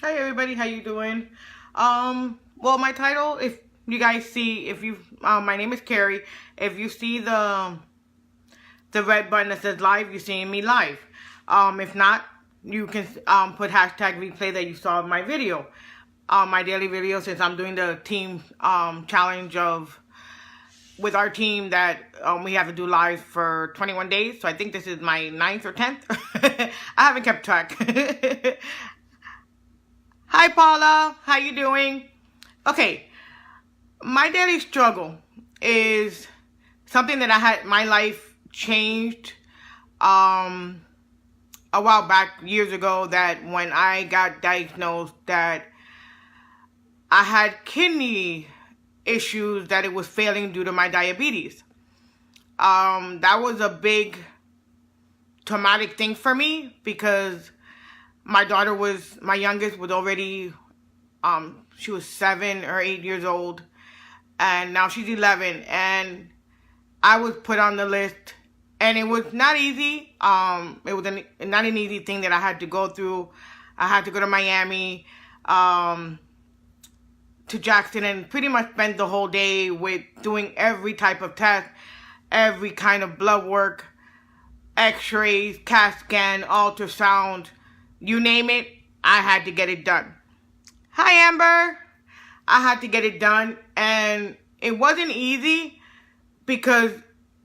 Hi everybody, how you doing? Well, my title, if you guys see, my name is Cary. If you see the red button that says live, you're seeing me live. If not, you can put hashtag replay that you saw my video, my daily video, since I'm doing the team challenge with our team that we have to do live for 21 days. So I think this is my 9th or 10th. I haven't kept track. Hi Paula, how you doing? Okay, my daily struggle is something that my life changed a while back, years ago, that when I got diagnosed that I had kidney issues, that it was failing due to my diabetes. That was a big traumatic thing for me because my youngest was already, she was 7 or 8 years old, and now she's 11, and I was put on the list, and it was not easy. It was not an easy thing that I had to go through. I had to go to Miami, to Jackson, and pretty much spend the whole day with doing every type of test, every kind of blood work, x-rays, CAT scan, ultrasound, you name it, I had to get it done. Hi, Amber. I had to get it done, and it wasn't easy because,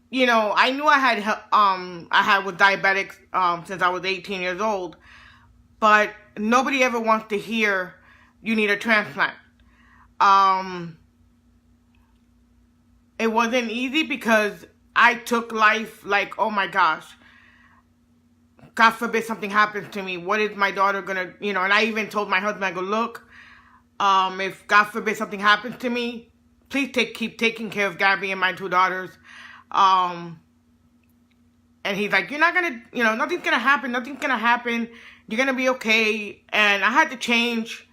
you know, I knew I was diabetic since I was 18 years old, but nobody ever wants to hear you need a transplant. It wasn't easy because I took life like, oh my gosh, God forbid something happens to me. What is my daughter gonna, and I even told my husband, I go, look, if God forbid something happens to me, please keep taking care of Gaby and my 2 daughters. And he's like, you're not gonna, nothing's gonna happen. You're gonna be okay. And I had to change.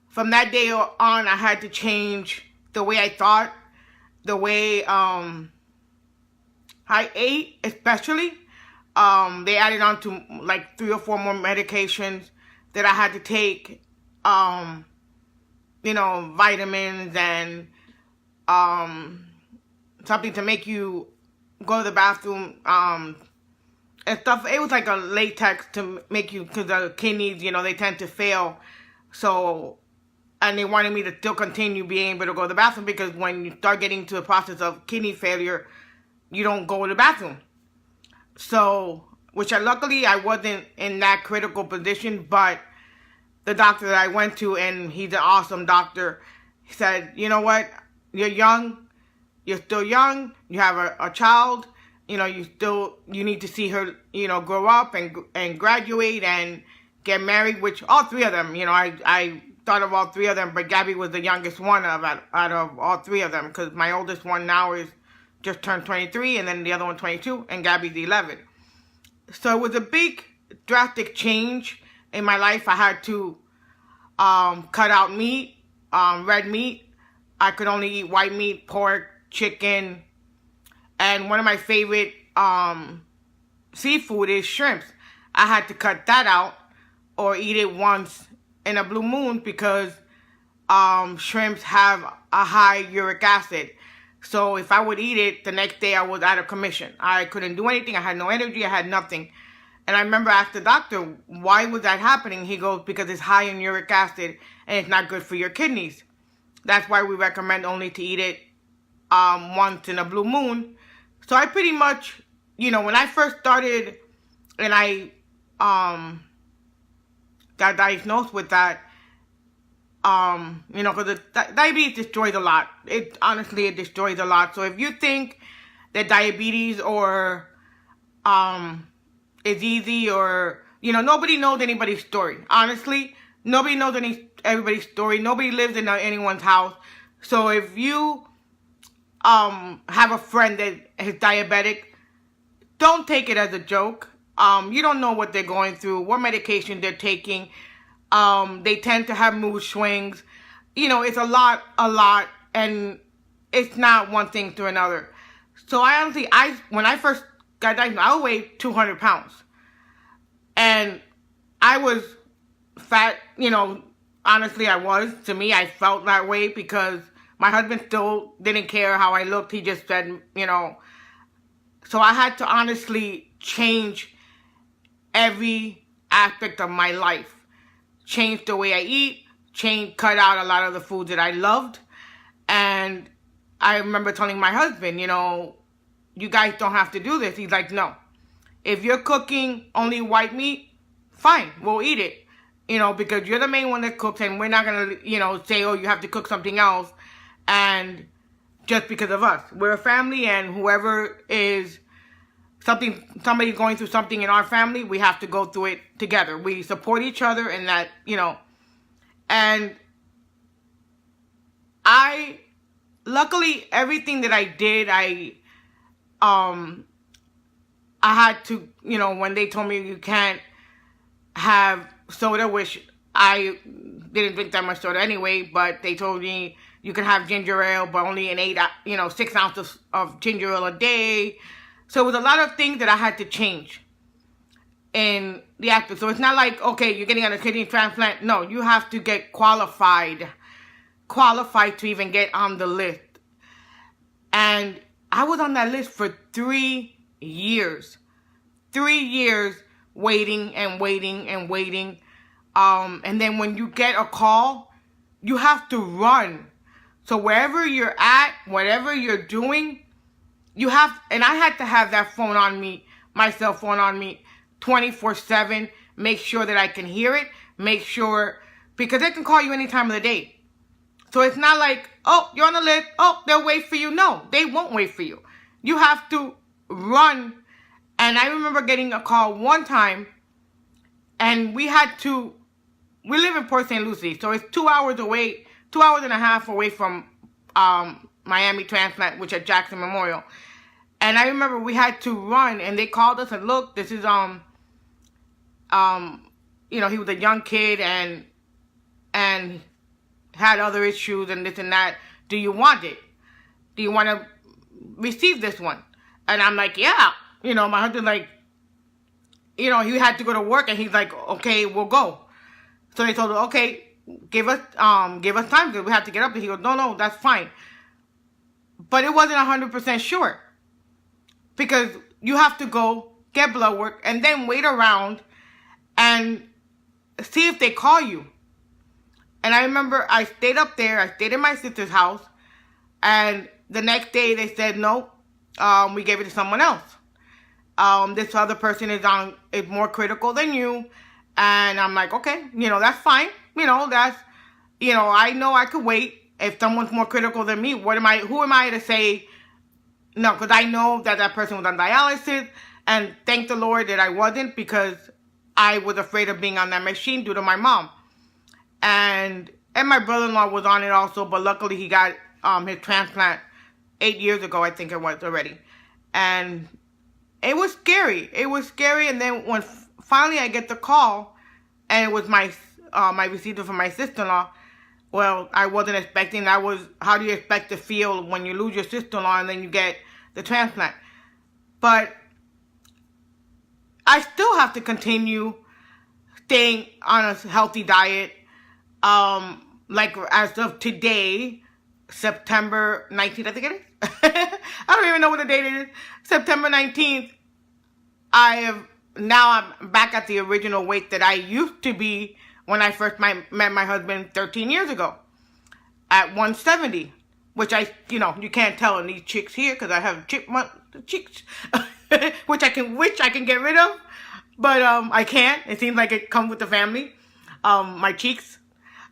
From that day on, I had to change the way I thought, the way I ate, especially. They added on to like 3 or 4 more medications that I had to take, vitamins and something to make you go to the bathroom, and stuff. It was like a latex to make you, because the kidneys, they tend to fail. So, and they wanted me to still continue being able to go to the bathroom, because when you start getting to the process of kidney failure, you don't go to the bathroom. So, luckily I wasn't in that critical position, but the doctor that I went to, and he's an awesome doctor, he said, you know what, you're still young, you have a child, you need to see her, grow up and graduate and get married, which all 3 of them, I thought of all 3 of them, but Gaby was the youngest one out of all 3 of them, because my oldest one now is just turned 23, and then the other one 22, and Gaby's 11. So it was a big, drastic change in my life. I had to cut out meat, red meat. I could only eat white meat, pork, chicken, and one of my favorite seafood is shrimps. I had to cut that out or eat it once in a blue moon, because shrimps have a high uric acid. So if I would eat it, the next day I was out of commission. I couldn't do anything. I had no energy. I had nothing. And I remember I asked the doctor, why was that happening? He goes, because it's high in uric acid and it's not good for your kidneys. That's why we recommend only to eat it once in a blue moon. So I pretty much, when I first started and I got diagnosed with that, because the diabetes destroys a lot. It destroys a lot. So if you think that diabetes is easy, or, nobody knows anybody's story. Honestly, nobody knows everybody's story. Nobody lives in anyone's house. So if you have a friend that is diabetic, don't take it as a joke. You don't know what they're going through, what medication they're taking. They tend to have mood swings. It's a lot, and it's not one thing to another. So when I first got diagnosed, I weighed 200 pounds. And I was fat, honestly, I was. To me, I felt that way because my husband still didn't care how I looked. He just said, so I had to honestly change every aspect of my life. Change the way I eat, cut out a lot of the foods that I loved. And I remember telling my husband, you guys don't have to do this. He's like, no. If you're cooking only white meat, fine, we'll eat it. Because you're the main one that cooks, and we're not going to, say, oh, you have to cook something else. And just because of us. We're a family, and whoever is somebody going through something in our family, we have to go through it together. We support each other, and that, and luckily, everything that I did, I had to, when they told me you can't have soda, which I didn't drink that much soda anyway, but they told me you can have ginger ale, but only 6 ounces of ginger ale a day. So it was a lot of things that I had to change in the aspect. So it's not like, okay, you're getting a kidney transplant. No, you have to get qualified to even get on the list. And I was on that list for 3 years. 3 years waiting and waiting and waiting. And then when you get a call, you have to run. So wherever you're at, whatever you're doing, and I had to have that phone on me, my cell phone on me, 24/7. Make sure that I can hear it. Make sure, because they can call you any time of the day. So it's not like, oh, you're on the list. Oh, they'll wait for you. No, they won't wait for you. You have to run. And I remember getting a call one time, and we live in Port St. Lucie, so it's 2 hours away, 2 hours and a half away from Miami Transplant, which at Jackson Memorial. And I remember we had to run, and they called us and look, this is he was a young kid and had other issues and this and that. Do you want it? Do you want to receive this one? And I'm like, yeah. My husband he had to go to work, and he's like, okay, we'll go. So they told him, okay, give us time because we have to get up. And he goes, no, that's fine. But it wasn't 100% sure, because you have to go get blood work and then wait around and see if they call you. And I remember I stayed up there. I stayed in my sister's house, and the next day they said, no, we gave it to someone else. This other person is more critical than you. And I'm like, okay, that's fine. I know I could wait. If someone's more critical than me, who am I to say no? Because I know that person was on dialysis, and thank the Lord that I wasn't, because I was afraid of being on that machine due to my mom. And my brother-in-law was on it also, but luckily he got his transplant 8 years ago, I think it was already. And it was scary. And then when finally I get the call, and it was my receiver from my sister-in-law. Well, I wasn't expecting. That was, how do you expect to feel when you lose your sister-in-law and then you get the transplant? But I still have to continue staying on a healthy diet. Like as of today, September 19th, I think it is. I don't even know what the date is. September 19th, I'm back at the original weight that I used to be when I first met my husband 13 years ago, at 170, which you can't tell in these chicks here because I have chipmunk cheeks, which I can get rid of, but I can't. It seems like it comes with the family. My cheeks.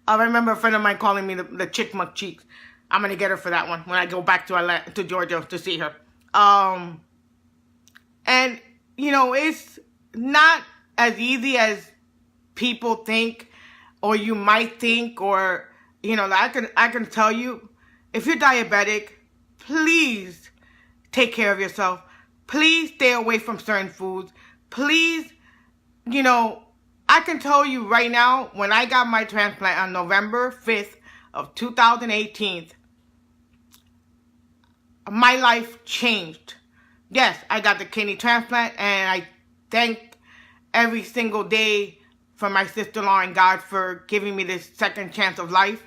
I remember a friend of mine calling me the chipmunk cheeks. I'm gonna get her for that one when I go back to Georgia to see her. And it's not as easy as people think, or you might think, or I can tell you, if you're diabetic, please take care of yourself. Please stay away from certain foods. Please, I can tell you right now, when I got my transplant on November 5th of 2018, my life changed. Yes, I got the kidney transplant, and I thank every single day for my sister-in-law and God for giving me this second chance of life,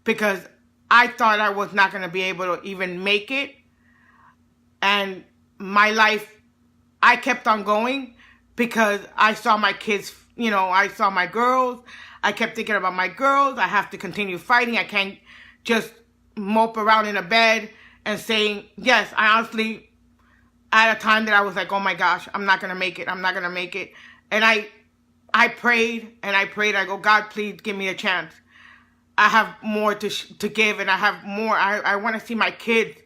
because I thought I was not going to be able to even make it. And my life, I kept on going because I saw my kids, I saw my girls. I kept thinking about my girls. I have to continue fighting. I can't just mope around in a bed and saying, yes, I honestly, at a time that I was like, oh my gosh, I'm not going to make it. I'm not going to make it. And I prayed and I prayed. I go, God, please give me a chance. I have more to give, and I have more. I want to see my kids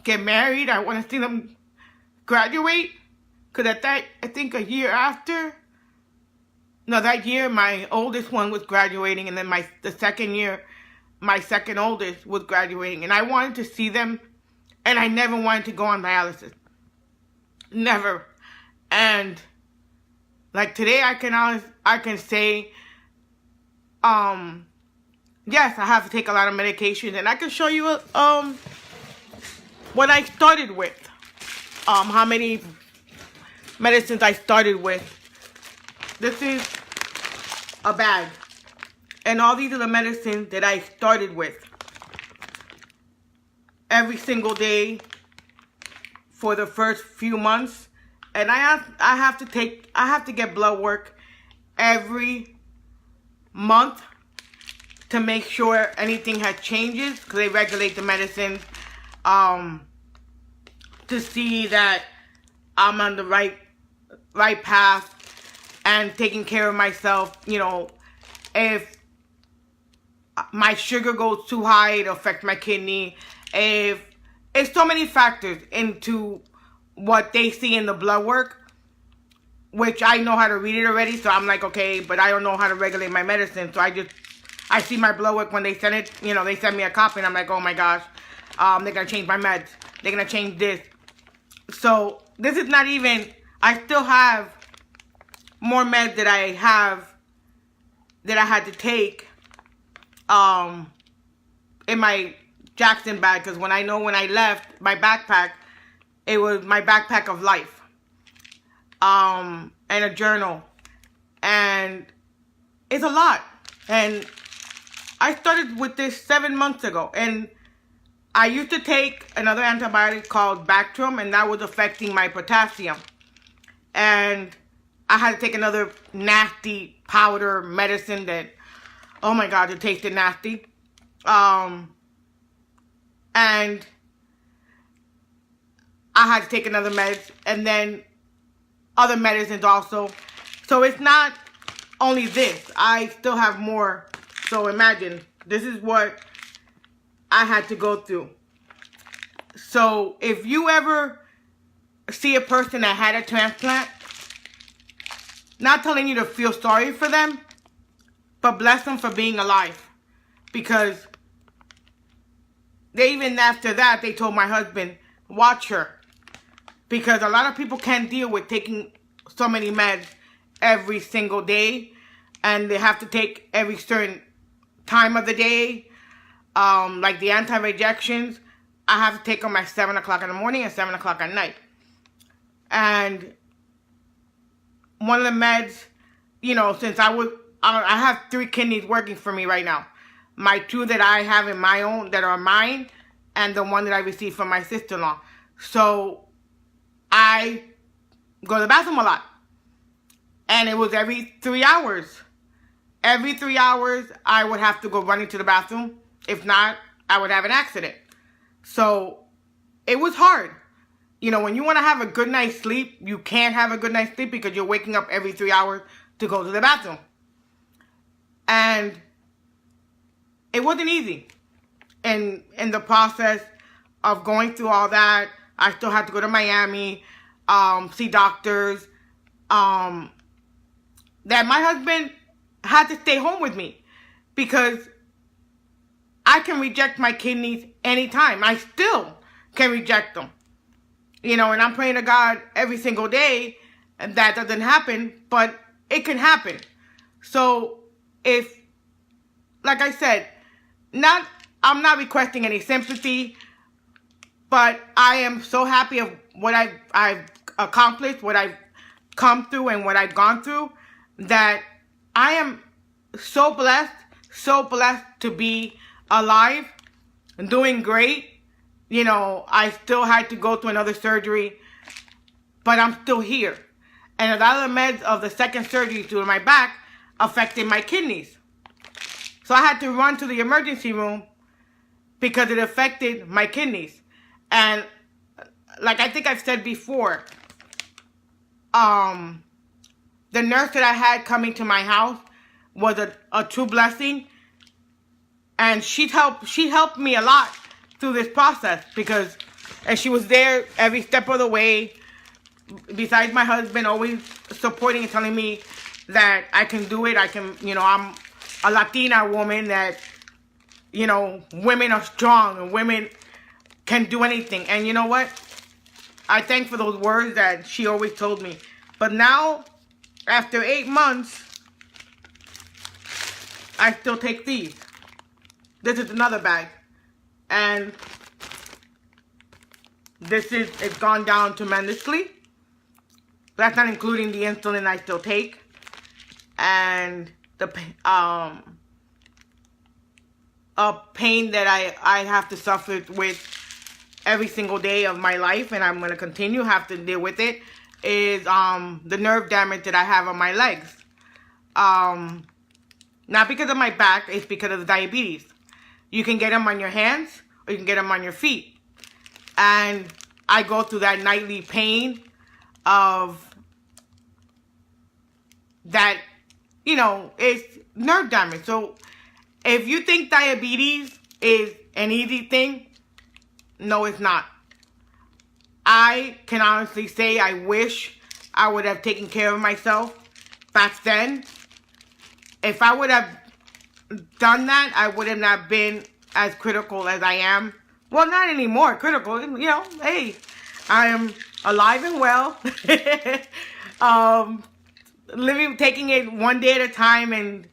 get married. I want to see them graduate. Because I think a year after, that year, my oldest one was graduating, and then the second year, my second oldest was graduating. And I wanted to see them, and I never wanted to go on dialysis. Never. And like today, I can say, yes, I have to take a lot of medication, and I can show you what I started with, how many medicines I started with. This is a bag, and all these are the medicines that I started with every single day for the first few months. And I have to get blood work every month to make sure anything has changes, because they regulate the medicine to see that I'm on the right path and taking care of myself. If my sugar goes too high, it'll affect my kidney. If it's so many factors into what they see in the blood work, which I know how to read it already, so I'm like, okay, but I don't know how to regulate my medicine. So I see my blood work when they send it, they send me a copy, and I'm like, oh my gosh, they're going to change my meds. They're going to change this. So this is not even, I still have more meds that I had to take in my Jackson bag, because when I left my backpack, it was my backpack of life, and a journal, and it's a lot. And I started with this 7 months ago, and I used to take another antibiotic called Bactrim, and that was affecting my potassium. And I had to take another nasty powder medicine that, oh my God, it tasted nasty. And I had to take another meds, and then other medicines also. So it's not only this. I still have more. So imagine, this is what I had to go through. So if you ever see a person that had a transplant, not telling you to feel sorry for them, but bless them for being alive. Because even after that, they told my husband, watch her. Because a lot of people can't deal with taking so many meds every single day. And they have to take every certain time of the day. Like the anti-rejections, I have to take them at 7 o'clock in the morning and 7 o'clock at night. And one of the meds, since I have 3 kidneys working for me right now. My 2 that I have in my own, that are mine, and the 1 that I received from my sister-in-law. So I go to the bathroom a lot. And it was every 3 hours. Every 3 hours, I would have to go running to the bathroom. If not, I would have an accident. So it was hard. When you want to have a good night's sleep, you can't have a good night's sleep because you're waking up every 3 hours to go to the bathroom. And it wasn't easy. And in the process of going through all that, I still had to go to Miami, see doctors, that my husband had to stay home with me because I can reject my kidneys anytime. I still can reject them. And I'm praying to God every single day that doesn't happen, but it can happen. So if, like I said, I'm not requesting any sympathy, but I am so happy of what I've accomplished, what I've come through and what I've gone through. that I am so blessed to be alive and doing great. You know, I still had to go through another surgery, but I'm still here. And a lot of the meds of the second surgery to my back affected my kidneys. So I had to run to the emergency room because it affected my kidneys. And like I think I've said before, the nurse that I had coming to my house was a true blessing. And she helped me a lot through this process and she was there every step of the way. Besides my husband always supporting and telling me that I can do it. I'm a Latina woman that, women are strong and women can do anything. And you know what? I thank for those words that she always told me. But now, after 8 months, I still take these. This is another bag. And it's gone down tremendously. That's not including the insulin I still take. And the pain that I have to suffer with every single day of my life, and I'm going to continue have to deal with it, is the nerve damage that I have on my legs. Not because of my back, it's because of the diabetes. You can get them on your hands, or you can get them on your feet. And I go through that nightly pain of that, it's nerve damage. So if you think diabetes is an easy thing, no, it's not. I can honestly say I wish I would have taken care of myself back then. If I would have done that, I would have not been as critical as I am. Well, not anymore critical. Hey, I am alive and well. Taking it one day at a time and